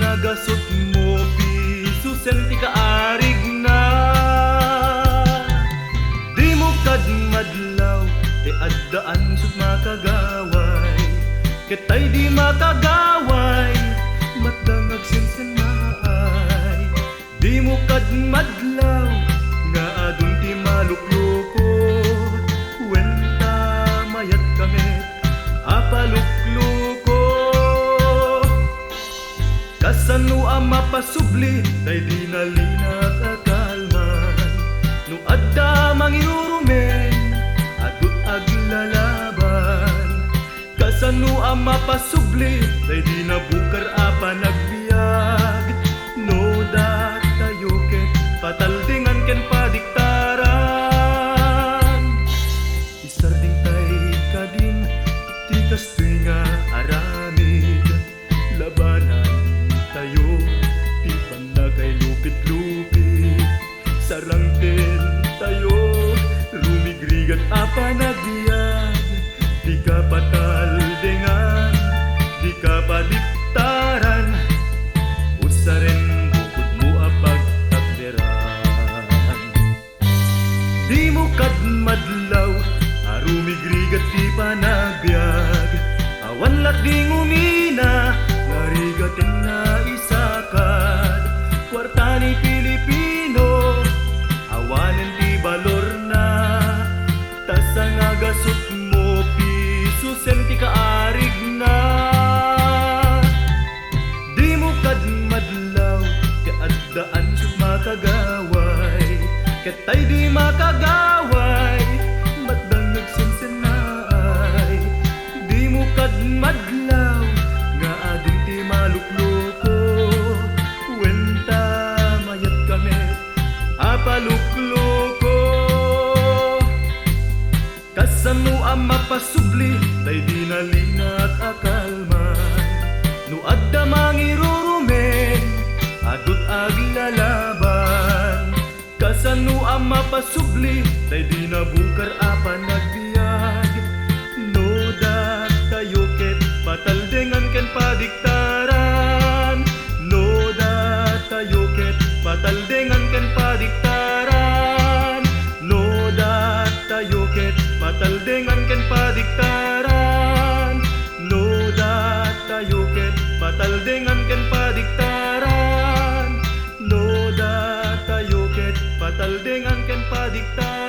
nga gasot mo piso senti kaarig na. Di mo kad madlaw te addaan sud makagaway, ketay di makagaway matdangag sensen maay. Di mo kad madlaw nga adun di maluklukot, wenta mayat kamet apalukluko. Kasano ang mapasubli tay di nalinag akalman, no adda mangirurumen adut aglalaban. Kasano ang mapasubli tay di nabukar apa nagbiag, no dat tayo ket pataldingan ken padiktaran. Isarding tay kadim ti kastoy nga aramid, labanan tayo ti banda kay lupit-lupit. Sarangten tayo rumigrigat apa nagbiag, di ka pataldengan, di ka padiktaran. Usaren bukod mo apag takderan. Di mo kad madlaw arumigrigat di pa nagbiag, awan lak di ngumina ngarigaten na isakad. Kwarta ni Pilipino awanen ti balor na, tasa nga gasot mo piso senti kaarig na. Di mo kad madlaw ke addaan sud makagaway, ketay di makagaway matdangag sensen naay. Di mo kad madlaw nga adun ti malukluko, wenta mayat kamet apalukluko. Kasano ang mapasubli tay di nalinag akalman, no adda mangirurumen adut aglalaban. Kasano ang mapasubli tay di nabukar apa nagbiag, no dat tayo ket pataldengan ken padiktaran. No dat tayo ket pataldengan ken padiktaran. No dat tayo ket pataldengan ken padiktaran. No dat tayo ket pataldengan ken padiktaran. No dat tayo ket pataldengan ken padiktaran.